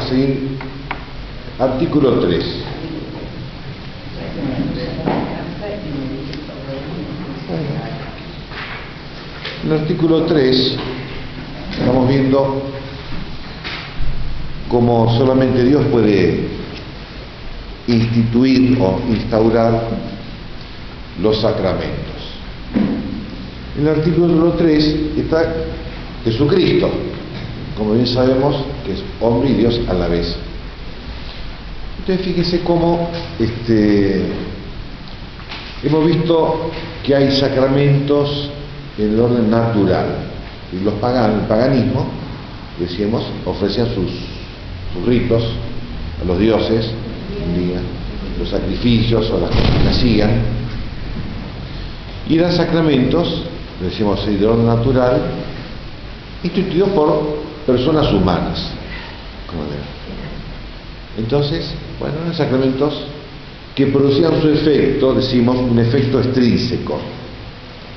a seguir. Artículo 3. En el artículo 3 estamos viendo cómo solamente Dios puede instituir o instaurar los sacramentos. En el artículo 3 está Jesucristo, como bien sabemos que es hombre y Dios a la vez. Entonces fíjese cómo hemos visto que hay sacramentos en el orden natural. Y el paganismo, decíamos, ofrecían sus ritos a los dioses, los sacrificios o las cosas que hacían. Y eran sacramentos, decíamos, de orden natural, instituidos por personas humanas. Entonces, bueno, eran sacramentos que producían su efecto, decimos, un efecto extrínseco,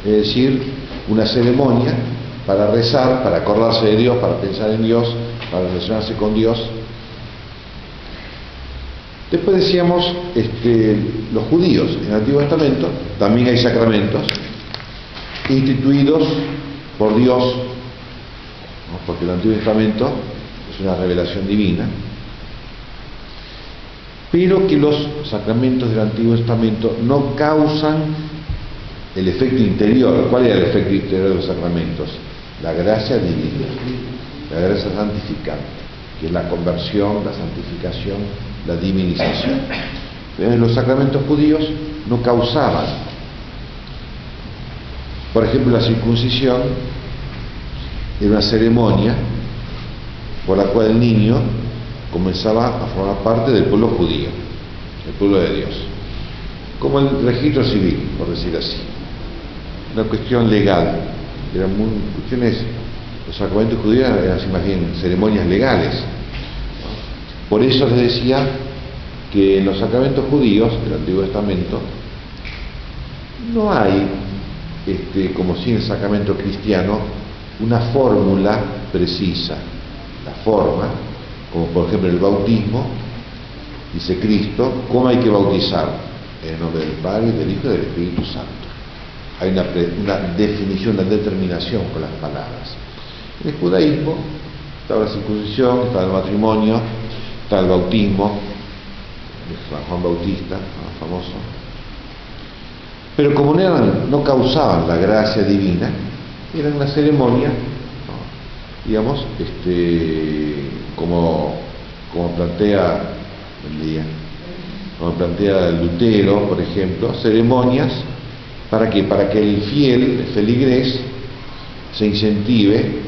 es decir, una ceremonia para rezar, para acordarse de Dios, para pensar en Dios, para relacionarse con Dios. Después decíamos, los judíos en el Antiguo Testamento también hay sacramentos instituidos por Dios, ¿no? Porque el Antiguo Testamento es una revelación divina, pero que los sacramentos del Antiguo Testamento no causan el efecto interior. ¿Cuál era el efecto interior de los sacramentos? La gracia divina, la gracia santificante, que es la conversión, la santificación, la divinización. Los sacramentos judíos no causaban, por ejemplo, la circuncisión era una ceremonia por la cual el niño comenzaba a formar parte del pueblo judío, el pueblo de Dios, como el registro civil, por decir así, una cuestión legal. Eran cuestiones, los sacramentos judíos eran así más bien ceremonias legales. Por eso les decía que en los sacramentos judíos del Antiguo Testamento no hay, como si en el sacramento cristiano, una fórmula precisa. La forma, como por ejemplo el bautismo, dice Cristo, ¿cómo hay que bautizar? En el nombre del Padre, del Hijo y del Espíritu Santo. Hay una definición, una determinación con las palabras. En el judaísmo estaba la circuncisión, estaba el matrimonio, estaba el bautismo, San Juan Bautista, famoso. Pero como no causaban la gracia divina, eran una ceremonia, ¿no? Digamos, como plantea Lutero, por ejemplo, ceremonias, ¿para qué? Para que el fiel, el feligrés, se incentive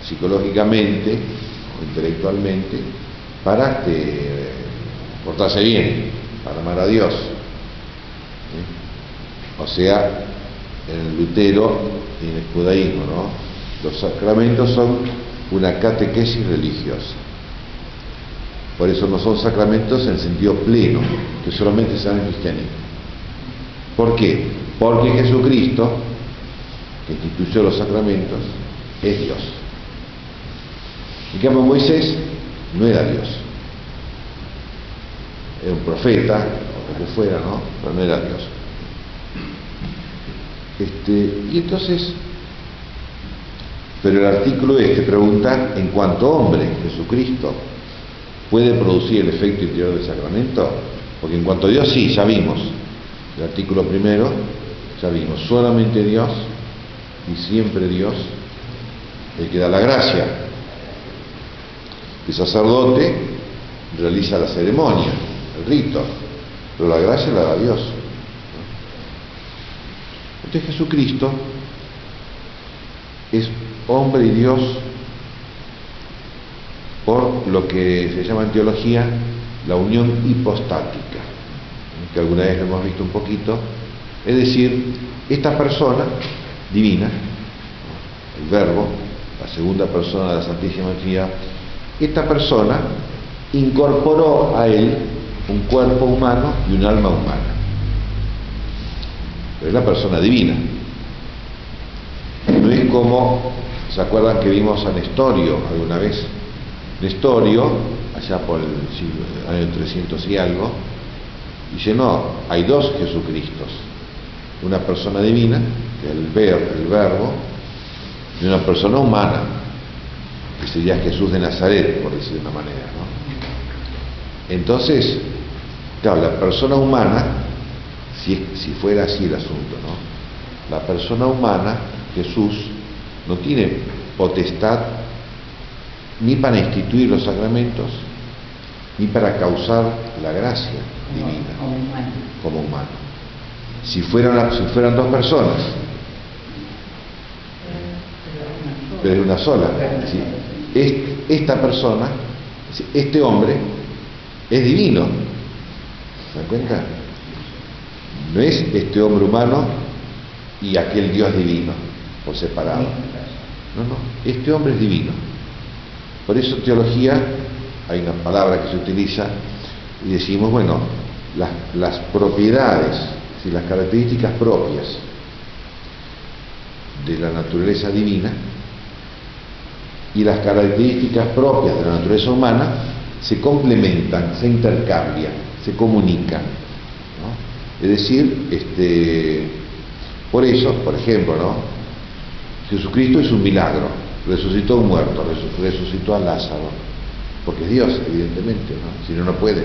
psicológicamente o intelectualmente para portarse bien, para amar a Dios. O sea, en el Lutero y en el judaísmo, ¿no? Los sacramentos son una catequesis religiosa. Por eso no son sacramentos en sentido pleno, que solamente se dan en el cristianismo. ¿Por qué? Porque Jesucristo, que instituyó los sacramentos, es Dios. En cambio, Moisés no era Dios. Era un profeta, o lo que fuera, ¿no? Pero no era Dios. Y entonces, pero el artículo pregunta, en cuanto hombre, Jesucristo, ¿puede producir el efecto interior del sacramento? Porque en cuanto a Dios, sí, ya vimos. El artículo primero, ya vimos, solamente Dios y siempre Dios el que da la gracia. El sacerdote realiza la ceremonia, el rito, pero la gracia la da Dios. Entonces Jesucristo es hombre y Dios por lo que se llama en teología la unión hipostática, que alguna vez lo hemos visto un poquito. Es decir, esta persona divina, el Verbo, la segunda persona de la Santísima Trinidad, esta persona incorporó a él un cuerpo humano y un alma humana. Pero es la persona divina. No es como, ¿se acuerdan que vimos a Nestorio alguna vez? Nestorio, así allá por el año 300 y algo, dice, no, hay dos Jesucristos, una persona divina, que es el Verbo, y una persona humana, que sería Jesús de Nazaret, por decir de una manera, ¿no? Entonces, claro, la persona humana, si fuera así el asunto, ¿no? La persona humana, Jesús, no tiene potestad ni para instituir los sacramentos, ni para causar la gracia divina como humano. Si fueran dos personas, pero es una sola. Esta persona, este hombre, es divino. ¿Se dan cuenta? No es este hombre humano y aquel Dios divino, por separado. No, este hombre es divino. Por eso teología, hay una palabra que se utiliza y decimos, bueno, las propiedades, las características propias de la naturaleza divina y las características propias de la naturaleza humana se complementan, se intercambian, se comunican, ¿no? Es decir, por eso, por ejemplo, ¿no? Jesucristo es un milagro, resucitó a un muerto, resucitó a Lázaro, porque es Dios, evidentemente, ¿no? Si no, no puede.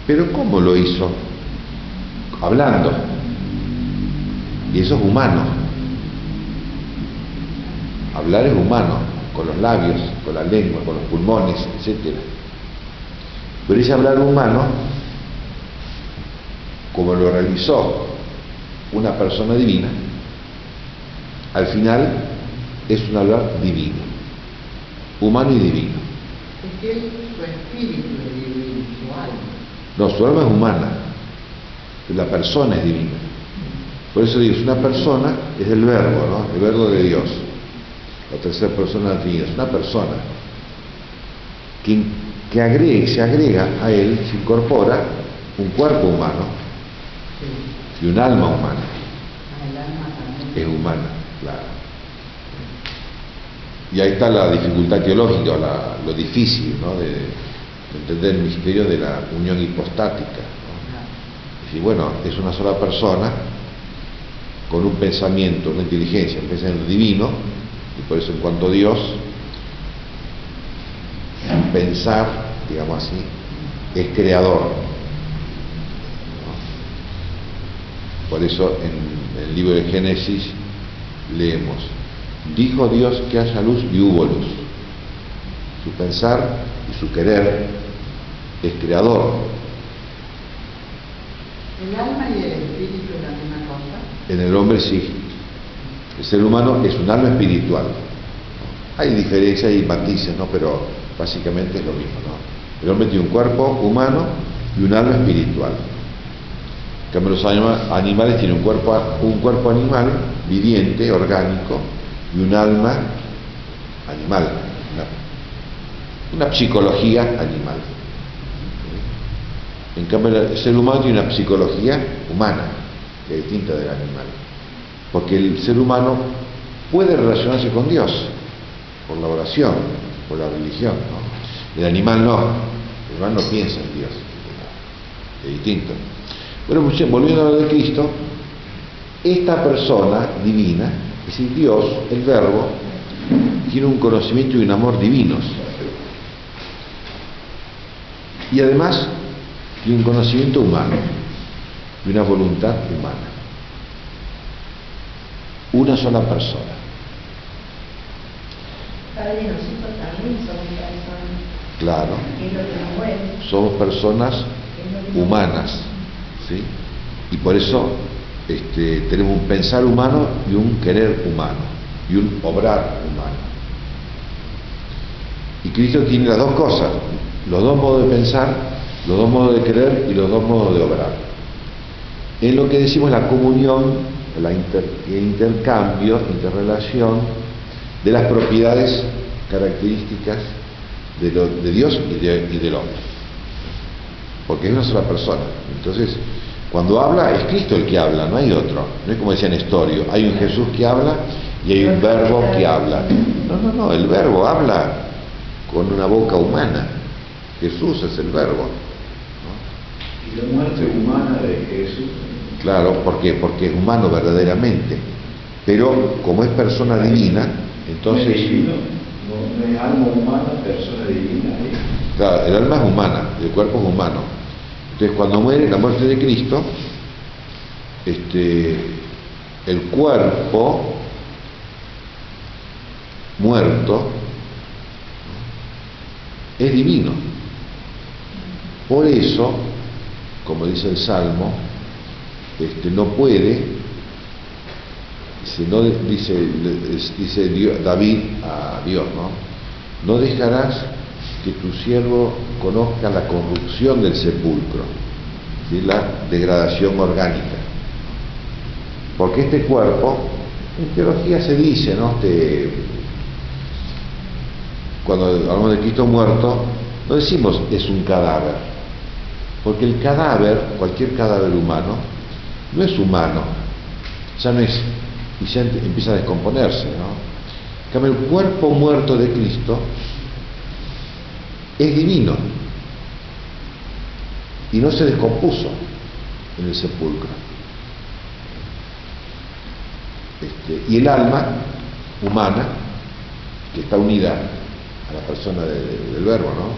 Pero ¿cómo lo hizo? Hablando. Y eso es humano. Hablar es humano, con los labios, con la lengua, con los pulmones, etc. Pero ese hablar humano, como lo realizó una persona divina, al final es un hablar divino, humano y divino. Es que su espíritu es divino, su alma. No, su alma es humana, la persona es divina. Por eso digo, una persona es el verbo, ¿no? El verbo de Dios. La tercera persona de la Trinidad, es una persona que se agrega a él, se incorpora un cuerpo humano y un alma humana. El alma también es humana, claro. Y ahí está la dificultad teológica, lo difícil, ¿no? de entender el misterio de la unión hipostática, ¿no? Es decir, bueno, es una sola persona con un pensamiento, una inteligencia, un pensamiento divino, y por eso en cuanto a Dios, pensar, digamos así, es creador, ¿no? Por eso en el libro de Génesis leemos: dijo Dios que haya luz y hubo luz. Su pensar y su querer es creador. ¿El alma y el espíritu es la misma cosa? En el hombre sí. El ser humano es un alma espiritual. Hay diferencias y matices, ¿no? Pero básicamente es lo mismo, ¿no? El hombre tiene un cuerpo humano y un alma espiritual. En cambio, los animales tienen un cuerpo animal, viviente, orgánico, y un alma animal, una psicología animal. En cambio, el ser humano tiene una psicología humana, que es distinta del animal. Porque el ser humano puede relacionarse con Dios por la oración, por la religión, ¿no? El animal no. El animal no piensa en Dios. Es distinto. Bueno, pues, volviendo a lo de Cristo, esta persona divina, es decir, Dios, el Verbo, tiene un conocimiento y un amor divinos. Y además tiene un conocimiento humano y una voluntad humana. Una sola persona. Padre, nosotros también somos personas. Claro. Es lo que nos mueve. Somos personas humanas, ¿sí? Y por eso tenemos un pensar humano y un querer humano y un obrar humano. Y Cristo tiene las dos cosas, los dos modos de pensar, los dos modos de querer y los dos modos de obrar. En lo que decimos la comunión, el intercambio, interrelación de las propiedades características de Dios y del hombre. Porque es una sola persona. Entonces, cuando habla, es Cristo el que habla, no hay otro. No es como decía Nestorio, hay un Jesús que habla y hay un verbo que habla. No, el verbo habla con una boca humana. Jesús es el verbo, ¿no? Y la muerte humana de Jesús. Claro, ¿por qué? Porque es humano verdaderamente, pero como es persona divina, entonces... ¿No es divino? ¿No es alma humana, persona divina? Claro, el alma es humana, el cuerpo es humano. Entonces cuando muere, la muerte de Cristo, el cuerpo muerto es divino. Por eso, como dice el Salmo, no puede, dice David a Dios, no dejarás que tu siervo conozca la corrupción del sepulcro, ¿sí? La degradación orgánica. Porque este cuerpo, en teología se dice, ¿no? Cuando hablamos de Cristo muerto, no decimos es un cadáver, porque el cadáver, cualquier cadáver humano, no es humano, ya no es, y ya empieza a descomponerse, ¿no? En cambio, el cuerpo muerto de Cristo es divino y no se descompuso en el sepulcro. Y el alma humana, que está unida a la persona del verbo, ¿no?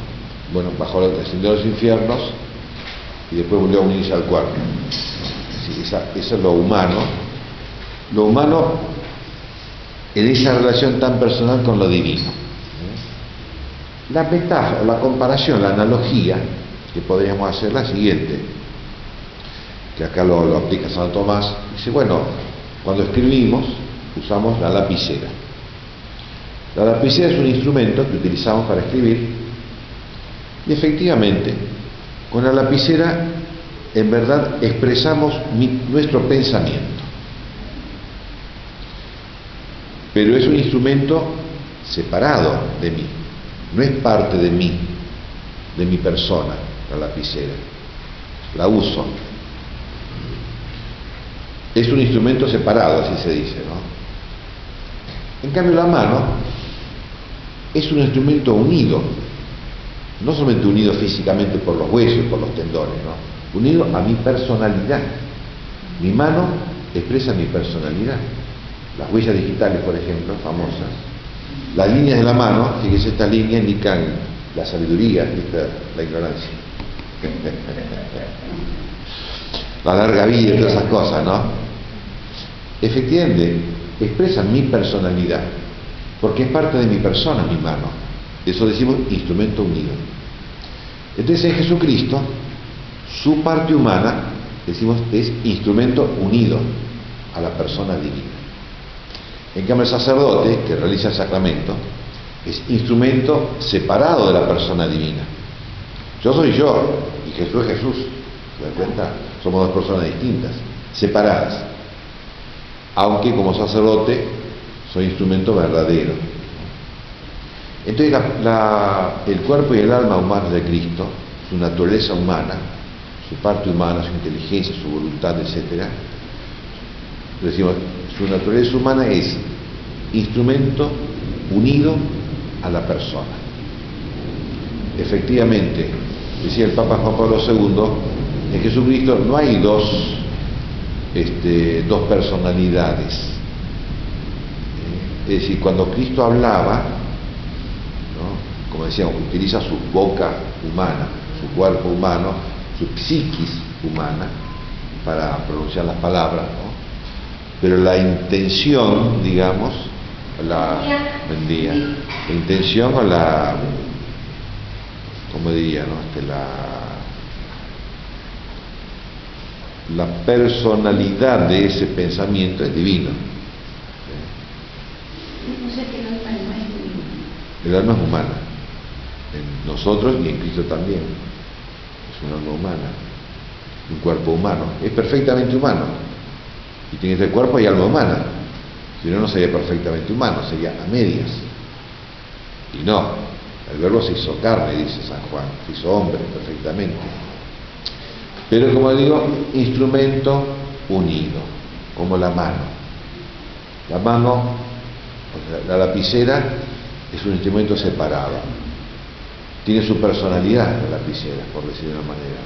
Bueno, descendió a los infiernos y después volvió a unirse al cuerpo. Sí, eso es lo humano. Lo humano en esa relación tan personal con lo divino. La metáfora, la comparación, la analogía que podríamos hacer la siguiente, que acá lo aplica Santo Tomás. Dice, bueno, cuando escribimos usamos la lapicera. La lapicera es un instrumento que utilizamos para escribir y efectivamente con la lapicera en verdad expresamos nuestro pensamiento. Pero es un instrumento separado de mí, no es parte de mí, de mi persona, la lapicera. La uso. Es un instrumento separado, así se dice, ¿no? En cambio la mano es un instrumento unido, no solamente unido físicamente por los huesos, por los tendones, ¿no? Unido a mi personalidad. Mi mano expresa mi personalidad. Las huellas digitales, por ejemplo, famosas. Las líneas de la mano, fíjese, estas líneas indican la sabiduría, la ignorancia. La larga vida y todas esas cosas, ¿no? Efectivamente, expresan mi personalidad, porque es parte de mi persona, mi mano. Eso decimos instrumento unido. Entonces en Jesucristo, su parte humana, decimos, es instrumento unido a la persona divina. En cambio el sacerdote, que realiza el sacramento, es instrumento separado de la persona divina. Yo soy yo, y Jesús es Jesús. ¿Se dan cuenta? Somos dos personas distintas, separadas. Aunque como sacerdote soy instrumento verdadero. Entonces el cuerpo y el alma humanos de Cristo, su naturaleza humana, su parte humana, su inteligencia, su voluntad, etc. Decimos, su naturaleza humana es instrumento unido a la persona. Efectivamente, decía el Papa Juan Pablo II, en Jesucristo no hay dos personalidades. Es decir, cuando Cristo hablaba, ¿no? Como decíamos, utiliza su boca humana, su cuerpo humano, su psiquis humana para pronunciar las palabras, ¿no? Pero la intención, digamos, la intención o la, ¿cómo diría, no? La personalidad de ese pensamiento es divino. O sea que el alma no es divina. El alma es humana, en nosotros y en Cristo también. Es un alma humana, un cuerpo humano, es perfectamente humano. Y tiene este cuerpo y alma humana. Si no, no sería perfectamente humano, sería a medias. Y no, el verbo se hizo carne, dice San Juan, se hizo hombre perfectamente. Pero como digo, instrumento unido, como la mano. La mano, la lapicera, es un instrumento separado. tiene su personalidad la lapicera, por decirlo de una manera,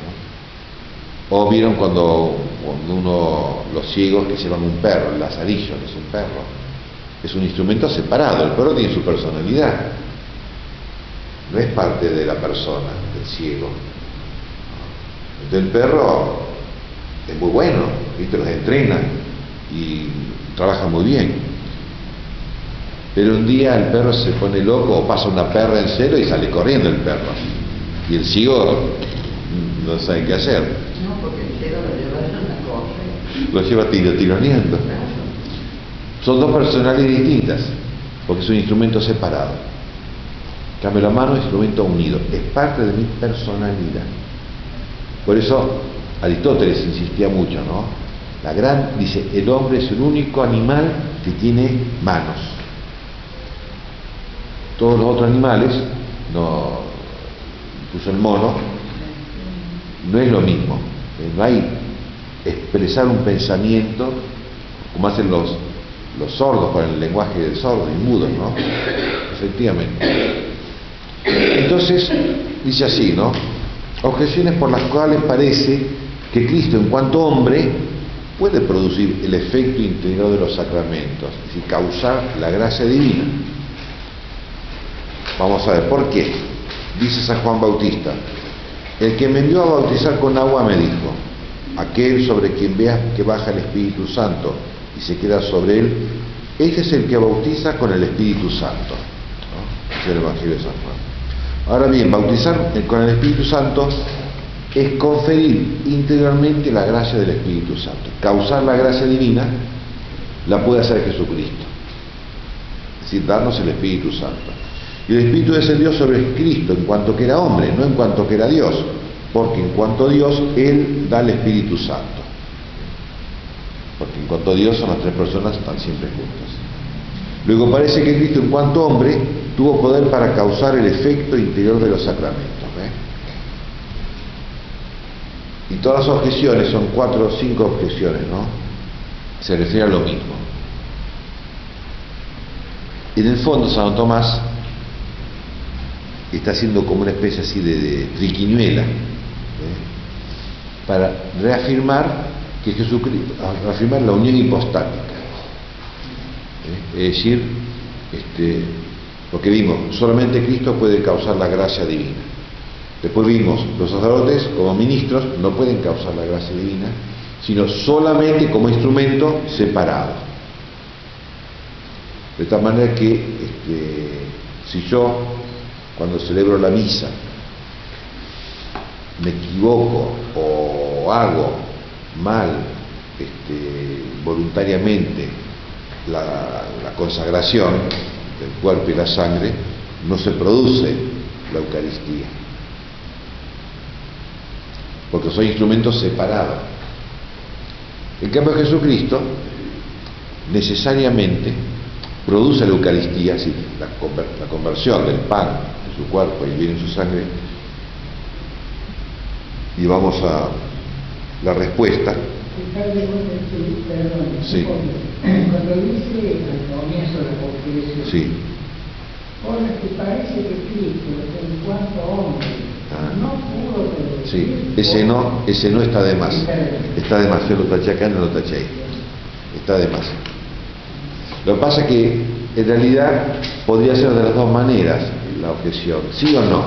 ¿no? O vieron cuando los ciegos que llevan un perro, el lazarillo, que es un perro, es un instrumento separado, el perro tiene su personalidad, no es parte de la persona, del ciego. Entonces el perro es muy bueno, ¿viste? Los entrena y trabaja muy bien. Pero un día el perro se pone loco o pasa una perra en celo y sale corriendo el perro. Y el ciego no sabe qué hacer. No, porque el cielo lo lleva a una cosa. Lo lleva tironeando. Claro. Son dos personalidades distintas, porque es un instrumento separado. En cambio, la mano es un instrumento unido, es parte de mi personalidad. Por eso Aristóteles insistía mucho, ¿no? Dice, el hombre es el único animal que tiene manos. Todos los otros animales, incluso el mono, no es lo mismo. No hay expresar un pensamiento como hacen los sordos con el lenguaje del sordo y mudo, ¿no? Efectivamente. Entonces, dice así, ¿no? Objeciones por las cuales parece que Cristo, en cuanto hombre, puede producir el efecto interior de los sacramentos, es decir, causar la gracia divina. Vamos a ver, ¿por qué? Dice San Juan Bautista, el que me envió a bautizar con agua me dijo, aquel sobre quien veas que baja el Espíritu Santo y se queda sobre él, este es el que bautiza con el Espíritu Santo, ¿no? Es el Evangelio de San Juan. Ahora bien, bautizar con el Espíritu Santo es conferir interiormente la gracia del Espíritu Santo. Causar la gracia divina la puede hacer Jesucristo, es decir, darnos el Espíritu Santo. Y el Espíritu descendió sobre Cristo en cuanto que era hombre, no en cuanto que era Dios, porque en cuanto a Dios, Él da el Espíritu Santo. Porque en cuanto a Dios son las tres personas, están siempre juntas. Luego parece que Cristo, en cuanto hombre, tuvo poder para causar el efecto interior de los sacramentos. Y todas las objeciones, son 4 o 5 objeciones, ¿no? Se refiere a lo mismo. En el fondo, Santo Tomás está haciendo como una especie así de triquiñuela, para reafirmar que Jesucristo, reafirmar la unión hipostática. Es decir, lo que vimos, solamente Cristo puede causar la gracia divina. Después vimos, los sacerdotes como ministros no pueden causar la gracia divina, sino solamente como instrumento separado. De tal manera que si yo, cuando celebro la misa, me equivoco o hago mal voluntariamente la consagración del cuerpo y la sangre, no se produce la Eucaristía, porque son instrumentos separados. En cambio, Jesucristo necesariamente produce la Eucaristía, así, la conversión del pan en su cuerpo y viene en su sangre. Y vamos a la respuesta. Sí. Cuando dice al comienzo de la confesión, Sí. ahora que parece que Cristo, en cuanto hombre, no pudo producir. Sí, ese no está de más. Está de más, yo lo taché acá, no lo taché ahí. Está de más. Lo que pasa es que en realidad podría ser de las dos maneras la objeción, ¿sí o no?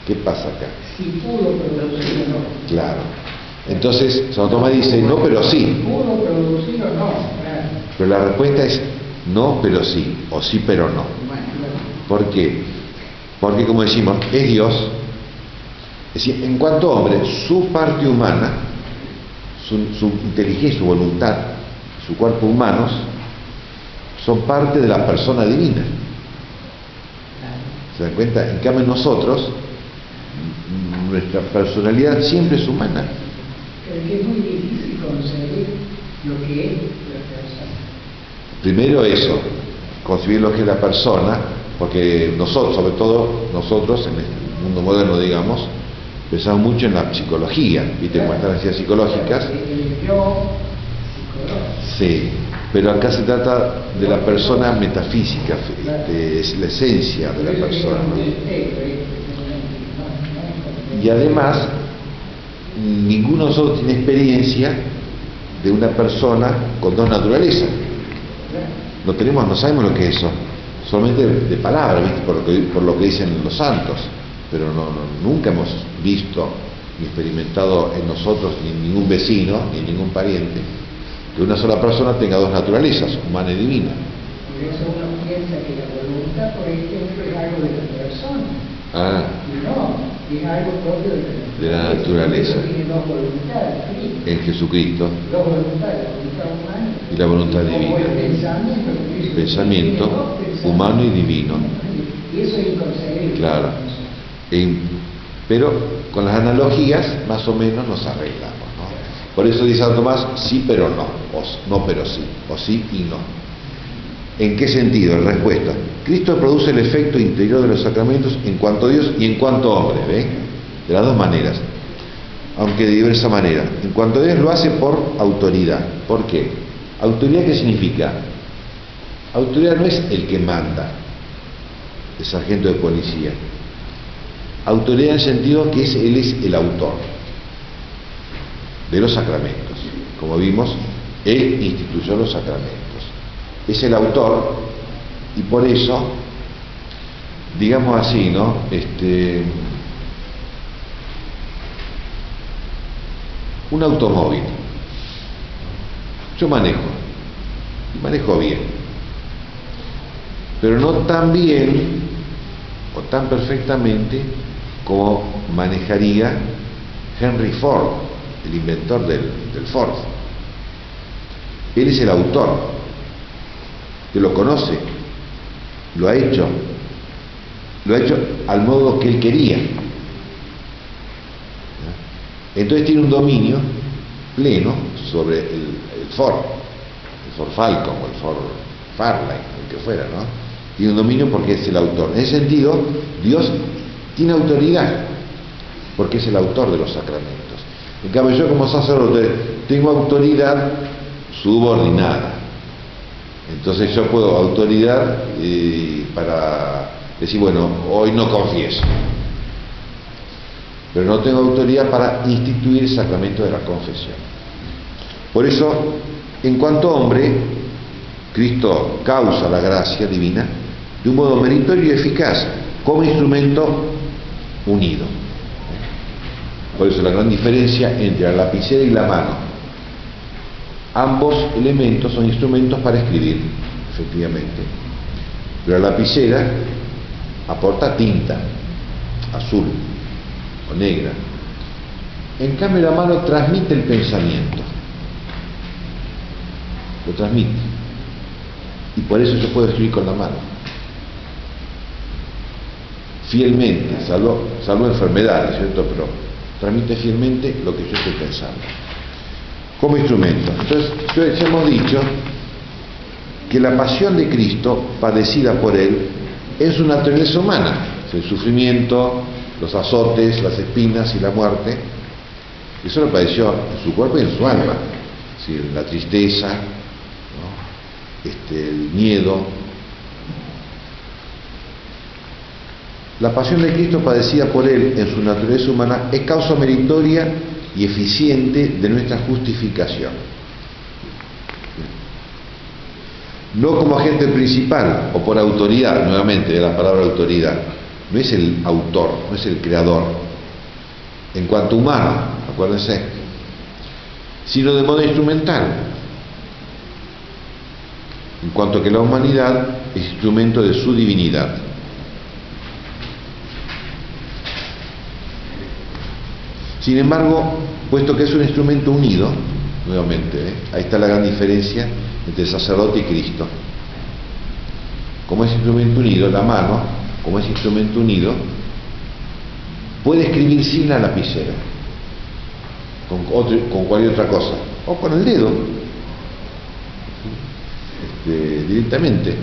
¿Qué pasa acá? Si pudo producir o no. Claro. Entonces, Santo Tomás dice, no, pero sí. Si pudo producir o no, claro. Pero la respuesta es no, pero sí, o sí, pero no. Bueno, ¿Por qué? Porque, como decimos, es Dios. Es decir, en cuanto hombre, su parte humana, su inteligencia, su voluntad, su cuerpo humanos, son parte de la persona divina. ¿Se dan cuenta? En cambio, nosotros, nuestra personalidad siempre es humana. pero que es muy difícil concebir lo que es la persona. Primero eso, concebir lo que es la persona, porque nosotros, sobre todo nosotros, en el mundo moderno, digamos, pensamos mucho en la psicología, ¿viste? Como están las ciencias psicológicas. El yo psicológico. Sí, pero acá se trata de la persona metafísica, es la esencia de la persona, ¿no? Y además, ninguno de nosotros tiene experiencia de una persona con dos naturalezas. No sabemos lo que es eso, solamente de palabras, ¿viste? Por lo que dicen los santos, pero nunca hemos visto ni experimentado en nosotros, ni en ningún vecino, ni en ningún pariente, que una sola persona tenga dos naturalezas, humana y divina. Por eso uno piensa que la voluntad, por ejemplo, es algo de la persona. Y no, es algo propio de la naturaleza. Tiene dos voluntades, ¿sí? En Jesucristo. Dos voluntades, la voluntad humana y la voluntad divina. El pensamiento humano y divino. Y eso es inconcebible. Claro. Pero con las analogías más o menos nos arreglamos, ¿no? Por eso dice Santo Tomás, sí pero no, o no pero sí, o sí y no. ¿En qué sentido? En respuesta, Cristo produce el efecto interior de los sacramentos en cuanto a Dios y en cuanto a hombre, ¿ven? De las dos maneras, aunque de diversa manera. En cuanto a Dios lo hace por autoridad. ¿Por qué? ¿Autoridad qué significa? Autoridad no es el que manda, el sargento de policía. Autoridad en el sentido que él es el autor de los sacramentos. Como vimos, él instituyó los sacramentos. Es el autor y por eso, digamos así, ¿no? Un automóvil. Yo manejo bien, pero no tan bien o tan perfectamente como manejaría Henry Ford, el inventor del Ford. Él es el autor, que lo conoce, lo ha hecho al modo que él quería. Entonces tiene un dominio pleno sobre el Ford Falcon o el Ford Fairlane, el que fuera, ¿no? Tiene un dominio porque es el autor. En ese sentido, Dios tiene autoridad porque es el autor de los sacramentos. En cambio, yo como sacerdote tengo autoridad subordinada. Entonces yo puedo autoridad para decir, bueno, hoy no confieso, pero no tengo autoridad para instituir el sacramento de la confesión. Por eso, en cuanto hombre, Cristo causa la gracia divina de un modo meritorio y eficaz, como instrumento unido. Por eso la gran diferencia entre la lapicera y la mano. Ambos elementos son instrumentos para escribir, efectivamente. Pero la lapicera aporta tinta, azul o negra. En cambio la mano transmite el pensamiento. Lo transmite. Y por eso yo puedo escribir con la mano. Fielmente, salvo enfermedades, ¿cierto? Pero transmite fielmente lo que yo estoy pensando. Como instrumento. Entonces, ya hemos dicho que la pasión de Cristo, padecida por Él, es una naturaleza humana. El sufrimiento, los azotes, las espinas y la muerte. Eso lo padeció en su cuerpo y en su alma. Es decir, la tristeza, ¿no? El miedo. La pasión de Cristo padecida por Él en su naturaleza humana es causa meritoria y eficiente de nuestra justificación. No como agente principal o por autoridad, nuevamente de la palabra autoridad, no es el autor, no es el creador, en cuanto humano, acuérdense, sino de modo instrumental, en cuanto que la humanidad es instrumento de su divinidad. Sin embargo, puesto que es un instrumento unido, nuevamente, ahí está la gran diferencia entre el sacerdote y Cristo. Como es instrumento unido, la mano, como es instrumento unido, puede escribir sin la lapicera, con cualquier otra cosa, o con el dedo, directamente,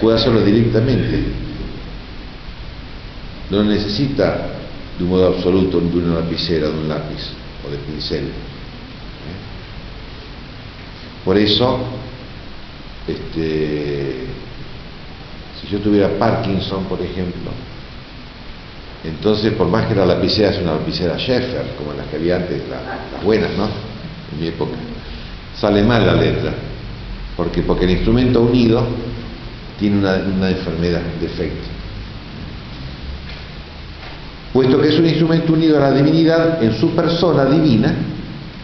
puede hacerlo directamente, no necesita de un modo absoluto de una lapicera, de un lápiz o de pincel. Por eso, si yo tuviera Parkinson, por ejemplo, Entonces, por más que la lapicera es una lapicera Schaeffer, como las que había antes, las buenas, ¿no? En mi época, sale mal la letra. Porque el instrumento unido tiene una enfermedad, defecto. Puesto que es un instrumento unido a la divinidad en su persona divina,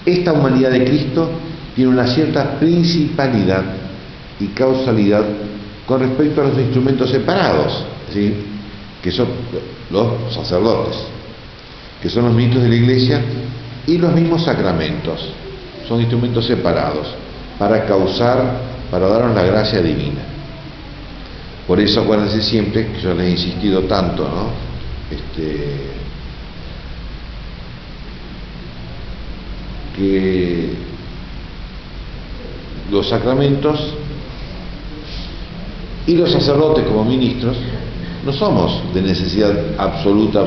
esta humanidad de Cristo tiene una cierta principalidad y causalidad con respecto a los instrumentos separados, ¿sí? Que son los sacerdotes, que son los ministros de la Iglesia, y los mismos sacramentos. Son instrumentos separados para darnos la gracia divina. Por eso acuérdense siempre, que yo les he insistido tanto, ¿no? Que los sacramentos y los sacerdotes como ministros no somos de necesidad absoluta.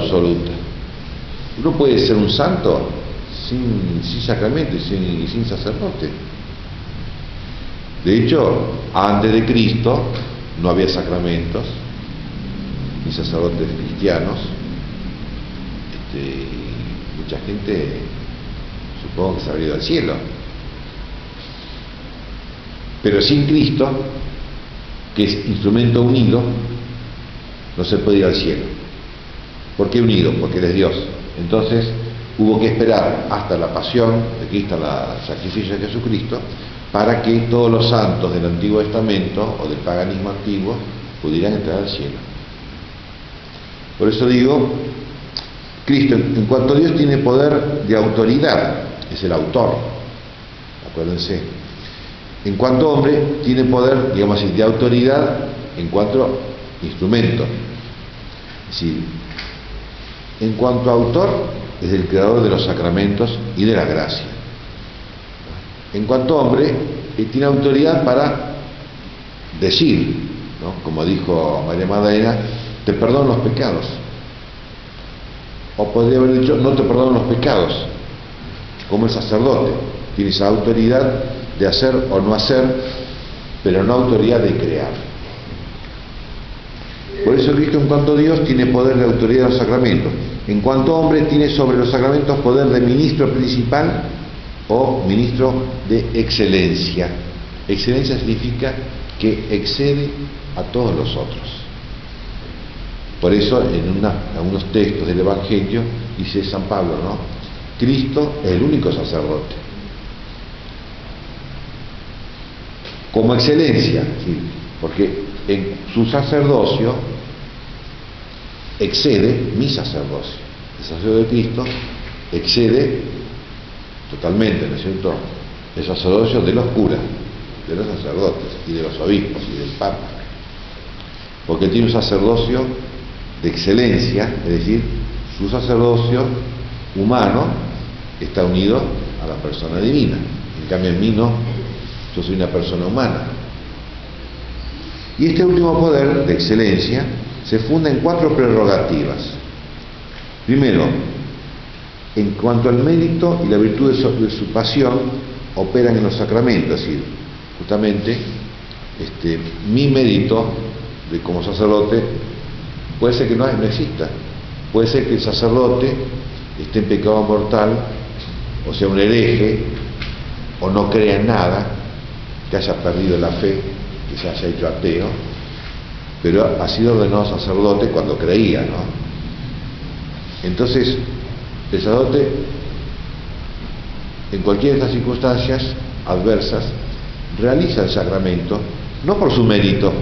Uno puede ser un santo sin sacramento y sin sacerdote. De hecho, antes de Cristo no había sacramentos ni sacerdotes cristianos. Mucha gente supongo que se habría ido al cielo. Pero sin Cristo, que es instrumento unido, no se puede ir al cielo. ¿Por qué unido? Porque Él es Dios. Entonces hubo que esperar hasta la pasión de Cristo, el sacrificio de Jesucristo, para que todos los santos del Antiguo Testamento o del paganismo antiguo pudieran entrar al cielo. Por eso digo, Cristo, en cuanto a Dios, tiene poder de autoridad, es el autor, acuérdense. En cuanto a hombre, tiene poder, digamos así, de autoridad en cuanto a instrumento. Es decir, en cuanto a autor, es el creador de los sacramentos y de la gracia. En cuanto a hombre, tiene autoridad para decir, ¿no? Como dijo María Magdalena, te perdono los pecados. O podría haber dicho, no te perdono los pecados, como el sacerdote. Tiene esa autoridad de hacer o no hacer, pero no autoridad de crear. Por eso Cristo, en cuanto a Dios, tiene poder de autoridad de los sacramentos. En cuanto a hombre, tiene sobre los sacramentos poder de ministro principal o ministro de excelencia. Excelencia significa que excede a todos los otros. Por eso en algunos textos del Evangelio dice San Pablo, ¿no? Cristo es el único sacerdote. Como excelencia, ¿sí? Porque en su sacerdocio excede mi sacerdocio. El sacerdocio de Cristo excede totalmente, ¿no es cierto?, el sacerdocio de los curas, de los sacerdotes y de los obispos y del Papa. Porque tiene un sacerdocio de excelencia, es decir, su sacerdocio humano está unido a la persona divina. En cambio en mí no, yo soy una persona humana. Y este último poder de excelencia se funda en 4 prerrogativas. Primero, en cuanto al mérito y la virtud de su pasión, operan en los sacramentos, es decir, justamente mi mérito como sacerdote puede ser que no exista. Puede ser que el sacerdote esté en pecado mortal, o sea, un hereje, o no crea en nada, que haya perdido la fe, que se haya hecho ateo, pero ha sido ordenado sacerdote cuando creía, ¿no? Entonces, el sacerdote, en cualquiera de estas circunstancias adversas, realiza el sacramento, no por su mérito,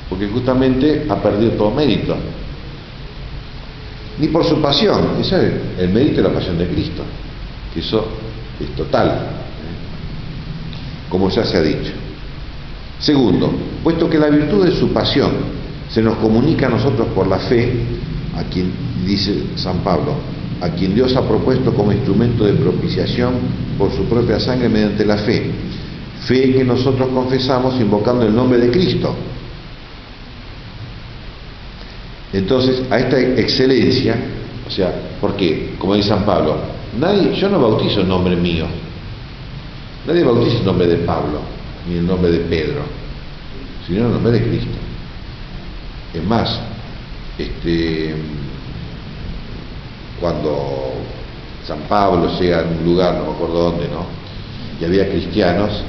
porque justamente ha perdido todo mérito, ni por su pasión. Ese es el mérito de la pasión de Cristo, que eso es total, como ya se ha dicho. Segundo, puesto que la virtud de su pasión se nos comunica a nosotros por la fe, a quien, dice San Pablo, a quien Dios ha propuesto como instrumento de propiciación por su propia sangre mediante la fe, fe que nosotros confesamos invocando el nombre de Cristo. Entonces, a esta excelencia, o sea, ¿por qué? Como dice San Pablo, yo no bautizo en nombre mío, nadie bautiza en nombre de Pablo, ni en nombre de Pedro, sino en nombre de Cristo. Es más, cuando San Pablo llega a un lugar, no me acuerdo dónde, ¿no? Y había cristianos,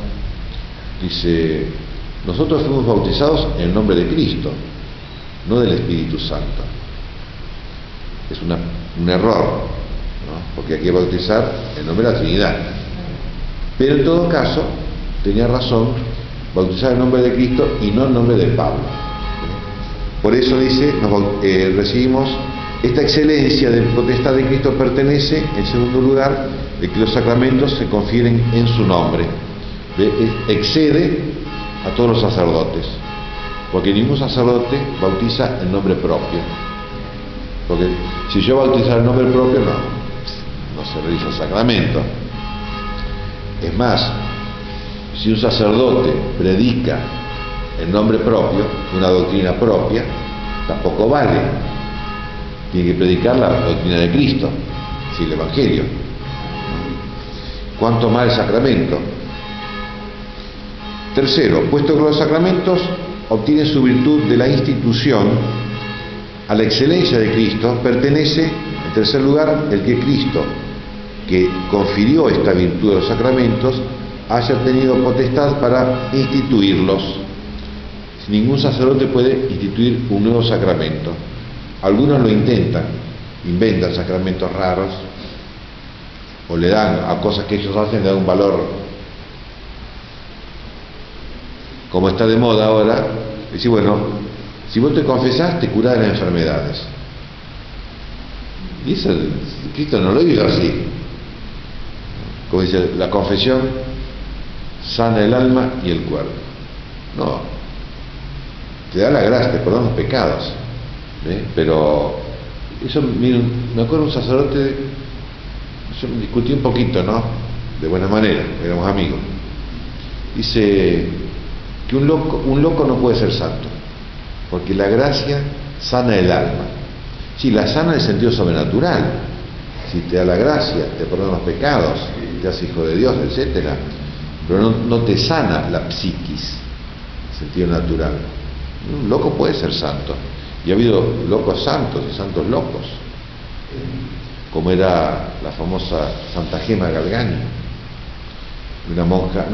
dice, nosotros fuimos bautizados en el nombre de Cristo, no del Espíritu Santo. Es un error, ¿no? Porque hay que bautizar en nombre de la Trinidad. Pero en todo caso, tenía razón, bautizar en nombre de Cristo y no en nombre de Pablo. Por eso dice, recibimos esta excelencia de potestad de Cristo pertenece, en segundo lugar, de que los sacramentos se confieren en su nombre. Excede a todos los sacerdotes, porque ningún sacerdote bautiza en nombre propio. Porque si yo bautizara en nombre propio, no se realiza el sacramento. Es más, si un sacerdote predica en nombre propio, una doctrina propia, tampoco vale. Tiene que predicar la doctrina de Cristo, sí, el Evangelio. ¿Cuánto más el sacramento? Tercero, puesto que los sacramentos obtienen su virtud de la institución, a la excelencia de Cristo pertenece, en tercer lugar, el que Cristo, que confirió esta virtud de los sacramentos, haya tenido potestad para instituirlos. Ningún sacerdote puede instituir un nuevo sacramento. Algunos lo intentan, inventan sacramentos raros, o le dan a cosas que ellos hacen, le dan un valor. Como está de moda ahora, decir, bueno, si vos te confesás, te curás de las enfermedades. Y eso, Cristo no lo dijo así. Como dice, la confesión sana el alma y el cuerpo. No, te da la gracia, te perdona los pecados. Pero eso, miren, me acuerdo un sacerdote, yo discutí un poquito, ¿no? De buena manera, éramos amigos. Dice que un loco no puede ser santo, porque la gracia sana el alma. Sí, la sana en el sentido sobrenatural. Si te da la gracia, te perdona los pecados, te hace hijo de Dios, etcétera. Pero no te sana la psiquis, en sentido natural. Un loco puede ser santo. Y ha habido locos santos y santos locos, como era la famosa Santa Gema Galgani, una monja,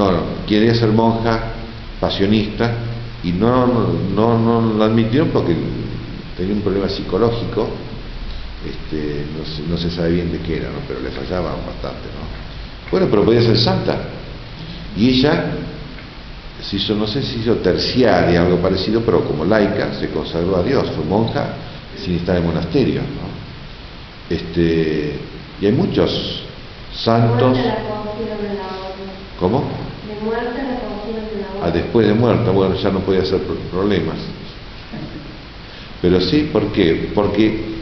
quería ser monja pasionista y no la admitieron porque tenía un problema psicológico, no se sabe bien de qué era, ¿no? Pero le fallaban bastante, ¿no? Bueno, pero podía ser santa. Y ella se hizo, no sé si hizo terciaria, algo parecido, pero como laica se consagró a Dios, fue monja sin estar en monasterio, ¿no? Y hay muchos santos. ¿Cómo? De muerte la confían de la orden. Después de muerta, bueno, ya no podía hacer problemas. Pero sí, ¿por qué? Porque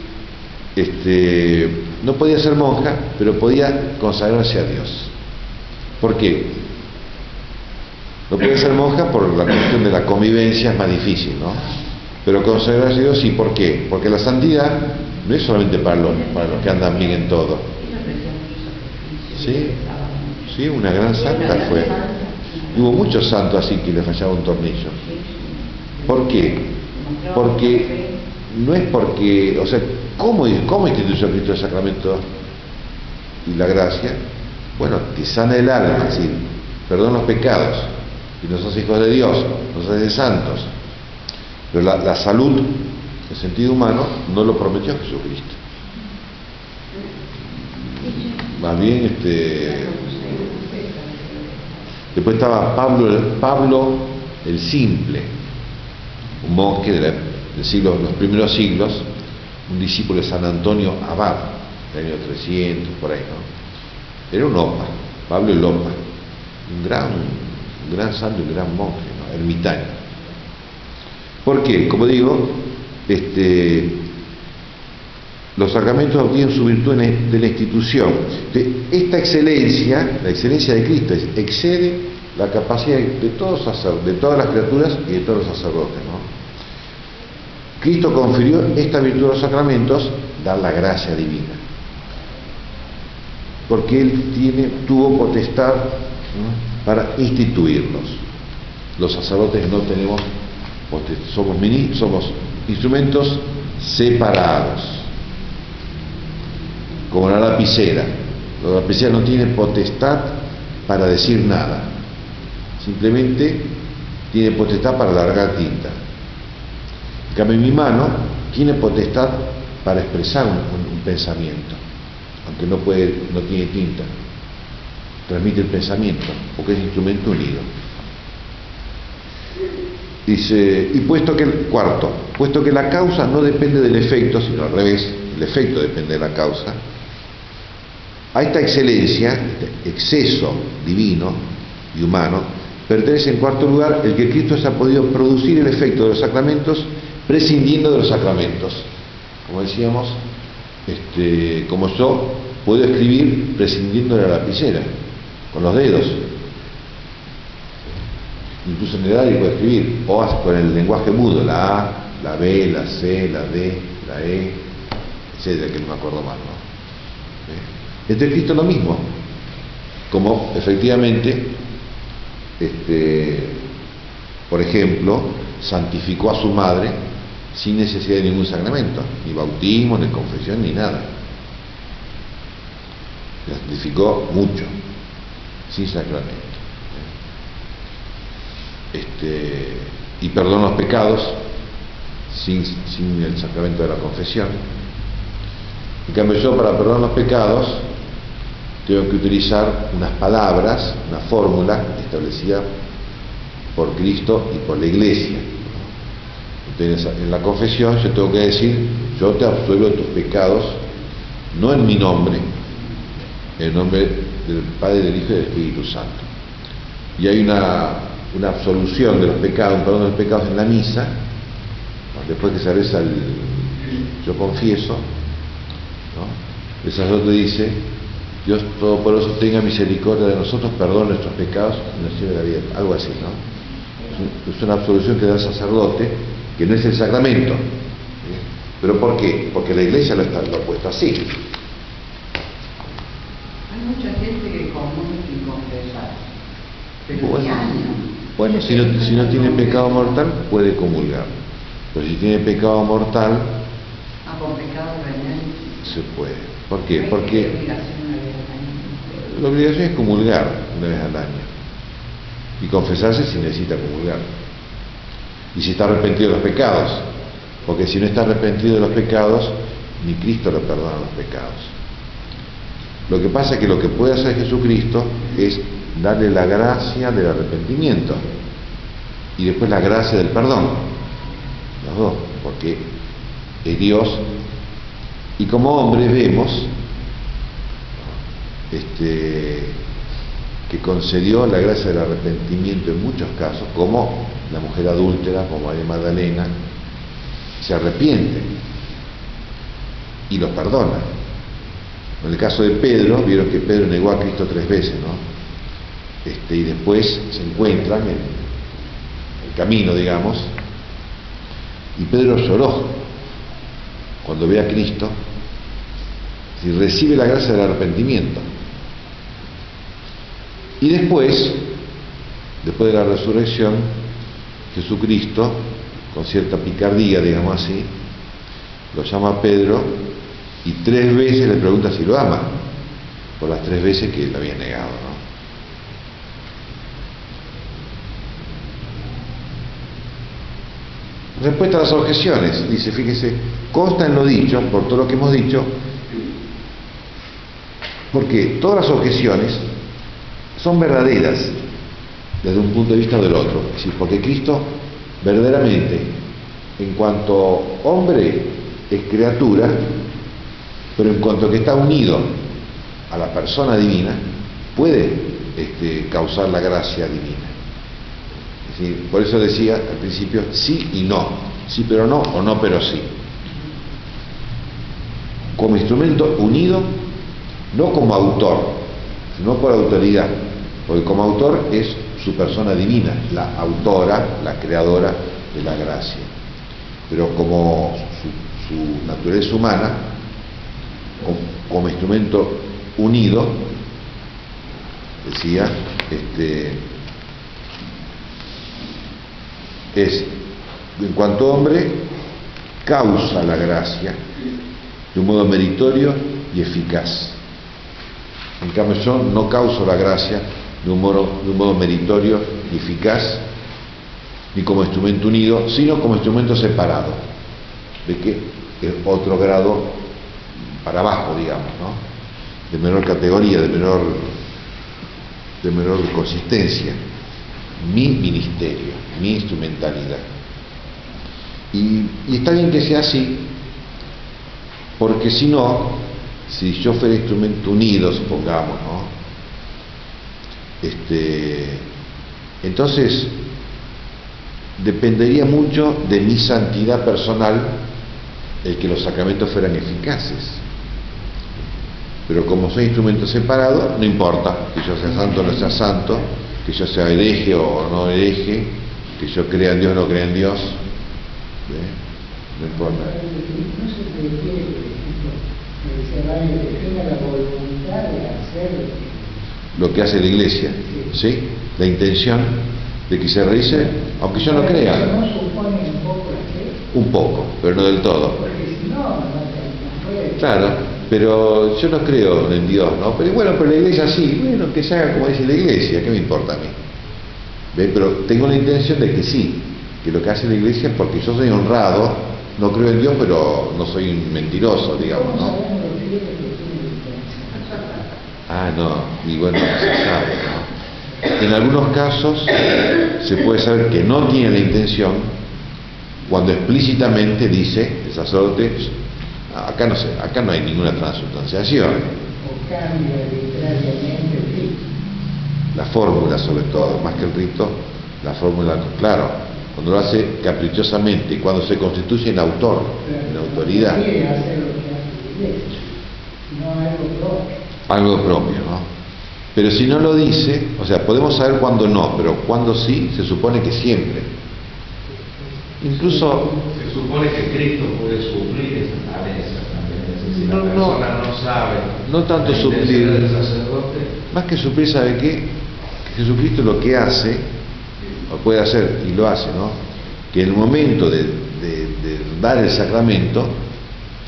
no podía ser monja, pero podía consagrarse a Dios. ¿Por qué? No puede ser monja por la cuestión de la convivencia, es más difícil, ¿no? Pero consagrarse a Dios sí, ¿por qué? Porque la santidad no es solamente para los que andan bien en todo. Sí, una gran santa fue. Hubo muchos santos así que le fallaba un tornillo. ¿Por qué? Porque no es porque, o sea, ¿cómo instituyó Cristo el sacramento y la gracia? Bueno, te sana el alma, es decir, perdona los pecados y nos hace hijos de Dios, nos hace santos. Pero la salud, en sentido humano, no lo prometió Jesucristo. Más bien, después estaba Pablo el Simple, un monje de los primeros siglos, un discípulo de San Antonio Abad, del año 300, por ahí, ¿no? Era un opa, Pablo el opa, un gran santo, un gran monje, ¿no? Ermitaño. ¿Por qué? Como digo, los sacramentos obtienen su virtud de la institución. Esta excelencia, la excelencia de Cristo, excede la capacidad de todas las criaturas y de todos los sacerdotes, ¿no? Cristo confirió esta virtud de los sacramentos, dar la gracia divina, porque Él tuvo potestad, ¿no?, para instituirlos. Los sacerdotes no tenemos potestad, somos instrumentos separados. lapicera. La lapicera no tiene potestad para decir nada, simplemente tiene potestad para largar tinta. En cambio, mi mano tiene potestad para expresar un pensamiento, aunque no tiene tinta, transmite el pensamiento, porque es instrumento unido. Dice, y puesto que la causa no depende del efecto, sino al revés, el efecto depende de la causa, a esta excelencia, este exceso divino y humano, pertenece en cuarto lugar el que Cristo se ha podido producir el efecto de los sacramentos prescindiendo de los sacramentos. Como decíamos, como yo puedo escribir prescindiendo de la lapicera, con los dedos. Incluso en el horario puedo escribir, o con el lenguaje mudo, la A, la B, la C, la D, la E, etcétera, que no me acuerdo más, ¿no? Entonces Cristo lo mismo, como efectivamente, por ejemplo, santificó a su madre sin necesidad de ningún sacramento, ni bautismo, ni confesión, ni nada. La santificó mucho, sin sacramento. Y perdonó los pecados sin el sacramento de la confesión. En cambio, yo para perdonar los pecados tengo que utilizar unas palabras, una fórmula establecida por Cristo y por la Iglesia. Entonces, en la confesión yo tengo que decir: yo te absuelvo de tus pecados, no en mi nombre, en el nombre del Padre, del Hijo y del Espíritu Santo. Y hay una absolución de los pecados, un perdón de los pecados en la misa, después que se reza yo confieso, ¿no? El sacerdote dice: Dios Todopoderoso tenga misericordia de nosotros, perdone nuestros pecados y nos lleve a la vida. Algo así, ¿no? Es una absolución que da el sacerdote, que no es el sacramento. ¿Pero por qué? Porque la Iglesia lo ha puesto así. Hay mucha gente que comulga sin confesar, pero bueno, si no tiene pecado mortal, puede comulgar. Pero si tiene pecado mortal, por pecado venial, se puede. ¿Por qué? Porque la obligación es comulgar una vez al año y confesarse si necesita comulgar, y si está arrepentido de los pecados, porque si no está arrepentido de los pecados, ni Cristo le perdona los pecados. Lo que pasa es que lo que puede hacer Jesucristo es darle la gracia del arrepentimiento y después la gracia del perdón, los dos, porque es Dios. Y como hombres vemos que concedió la gracia del arrepentimiento en muchos casos, como la mujer adúltera, como María Magdalena, se arrepiente y los perdona. En el caso de Pedro, vieron que Pedro negó a Cristo 3 veces, ¿no? Y después se encuentran en el camino, digamos, y Pedro lloró cuando ve a Cristo y recibe la gracia del arrepentimiento. Y después de la resurrección, Jesucristo, con cierta picardía, digamos así, lo llama a Pedro y 3 veces le pregunta si lo ama, por las 3 veces que lo había negado, ¿no? Respuesta a las objeciones, dice, fíjese, consta en lo dicho, por todo lo que hemos dicho, porque todas las objeciones son verdaderas desde un punto de vista o del otro. Es decir, porque Cristo verdaderamente, en cuanto hombre, es criatura, pero en cuanto que está unido a la persona divina, puede causar la gracia divina. Es decir, por eso decía al principio sí y no, sí pero no, o no pero sí. Como instrumento unido, no como autor, sino por autoridad, porque como autor es su persona divina, la autora, la creadora de la gracia, pero como su naturaleza humana, como instrumento unido, decía, es, en cuanto hombre, causa la gracia de un modo meritorio y eficaz. En cambio yo no causo la gracia de un modo meritorio y eficaz, ni como instrumento unido, sino como instrumento separado. ¿De qué? Es otro grado para abajo, digamos, ¿no? De menor categoría, de menor consistencia. Mi ministerio, mi instrumentalidad. Y está bien que sea así, porque si no, si yo fuera instrumento unido, supongamos, ¿no? Entonces dependería mucho de mi santidad personal el que los sacramentos fueran eficaces. Pero como soy instrumento separado, no importa que yo sea santo o no sea santo, que yo sea hereje o no hereje, que yo crea en Dios o no crea en Dios, no importa. No se requiere, por ejemplo, que tenga la voluntad de hacer lo que hace la Iglesia, ¿sí? La intención de que se realice, aunque yo no crea. ¿No supone un poco la fe? Un poco, pero no del todo. Porque si no puede. Claro, pero yo no creo en Dios, ¿no? Pero bueno, pero la Iglesia sí, bueno, que se haga como dice la Iglesia, ¿qué me importa a mí? ¿Ve? Pero tengo la intención de que sí, que lo que hace la Iglesia es porque yo soy honrado, no creo en Dios, pero no soy un mentiroso, digamos, ¿no? Ah, no, y bueno, no se sabe, ¿no? En algunos casos se puede saber que no tiene la intención cuando explícitamente dice el sacerdote, acá no hay ninguna transubstanciación. O cambia arbitrariamente el rito. La fórmula sobre todo, más que el rito, la fórmula, claro, cuando lo hace caprichosamente, cuando se constituye en autor, en autoridad. Quiere hacer lo que hace la Iglesia, no algo propio. Algo propio, ¿no? Pero si no lo dice, o sea, podemos saber cuándo no, pero cuándo sí, se supone que siempre. Incluso... Se supone que Cristo puede suplir esa tarea también. Si la persona no sabe... No tanto suplir, del sacerdote, más que suplir, ¿sabe qué? Que Jesucristo lo que hace, o puede hacer, y lo hace, ¿no? Que en el momento de dar el sacramento,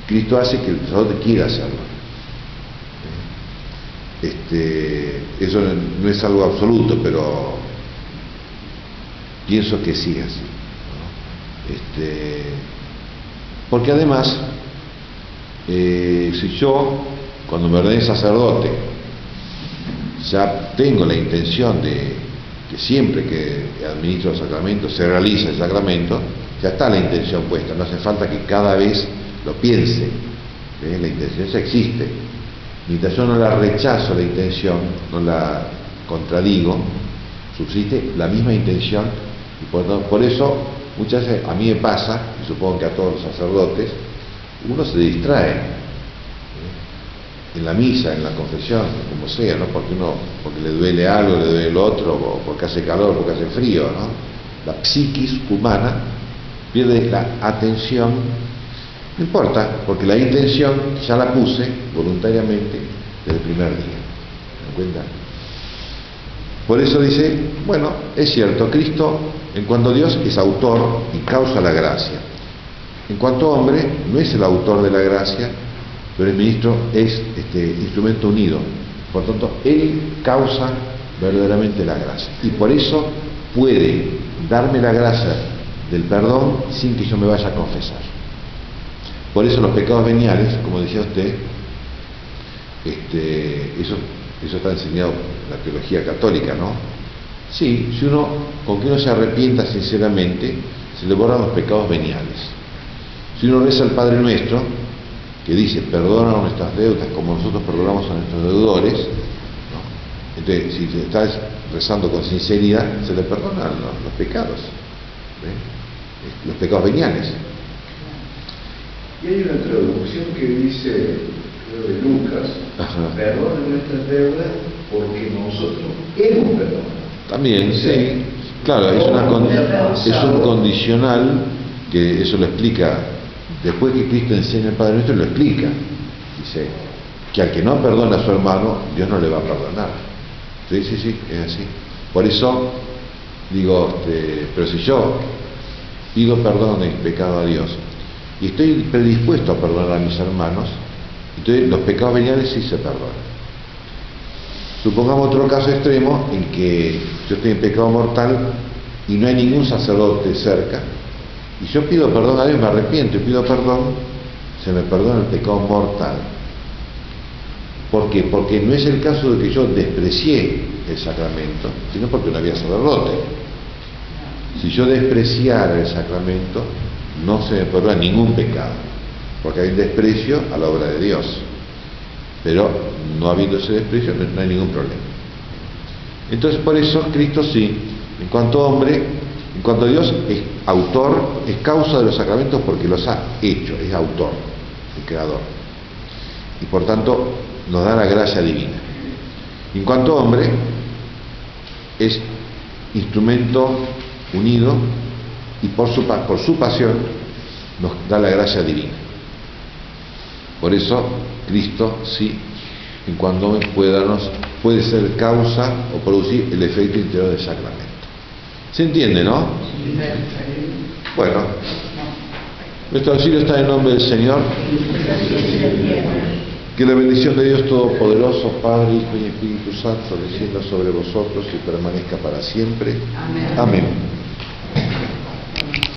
Cristo hace que el sacerdote quiera hacerlo. Eso no es algo absoluto, pero pienso que sí así, ¿no? Porque además si yo cuando me ordené sacerdote ya tengo la intención de que siempre que administro el sacramento se realiza el sacramento, ya está la intención puesta, no hace falta que cada vez lo piense, la intención ya existe. Mientras yo no la rechazo la intención, no la contradigo, subsiste la misma intención, y por eso muchas veces a mí me pasa, y supongo que a todos los sacerdotes, uno se distrae en la misa, en la confesión, como sea, ¿no? Porque le duele algo, le duele lo otro, o porque hace calor, porque hace frío, ¿no? La psiquis humana pierde la atención. No importa, porque la intención ya la puse voluntariamente desde el primer día. ¿Me dan cuenta? Por eso dice, bueno, es cierto, Cristo, en cuanto a Dios, es autor y causa la gracia. En cuanto a hombre, no es el autor de la gracia, pero el ministro es instrumento unido. Por tanto, él causa verdaderamente la gracia. Y por eso puede darme la gracia del perdón sin que yo me vaya a confesar. Por eso los pecados veniales, como decía usted, eso está enseñado en la teología católica, ¿no? Sí, con que uno se arrepienta sinceramente, se le borran los pecados veniales. Si uno reza al Padre Nuestro, que dice, perdona nuestras deudas como nosotros perdonamos a nuestros deudores, ¿no? Entonces, si se está rezando con sinceridad, se le perdonan los pecados, los pecados veniales. Y hay una traducción que dice, creo de Lucas, perdona nuestras deudas porque nosotros hemos perdonado. También, sí, claro, es un condicional, que eso lo explica, después que Cristo enseña al Padre Nuestro, lo explica. Dice, que al que no perdona a su hermano, Dios no le va a perdonar. Sí, es así. Por eso, digo, pero si yo pido perdón de mi pecado a Dios, y estoy predispuesto a perdonar a mis hermanos, entonces los pecados veniales sí se perdonan. Supongamos otro caso extremo en que yo estoy en pecado mortal y no hay ningún sacerdote cerca, y yo pido perdón a Dios, me arrepiento y pido perdón, se me perdona el pecado mortal. ¿Por qué? Porque no es el caso de que yo desprecié el sacramento, sino porque no había sacerdote. Si yo despreciara el sacramento, no se me perdona ningún pecado, porque hay un desprecio a la obra de Dios. Pero no habiendo ese desprecio, no hay ningún problema. Entonces, por eso Cristo sí, en cuanto a hombre, en cuanto a Dios, es autor, es causa de los sacramentos porque los ha hecho, es autor, el creador. Y por tanto, nos da la gracia divina. En cuanto a hombre, es instrumento unido y por su pasión nos da la gracia divina. Por eso Cristo sí, en cuanto puede ser causa o producir el efecto interior del sacramento. ¿Se entiende, no? Bueno, nuestro auxilio está en el nombre del Señor. Que la bendición de Dios Todopoderoso, Padre, Hijo y Espíritu Santo, descienda sobre vosotros y permanezca para siempre. Amén.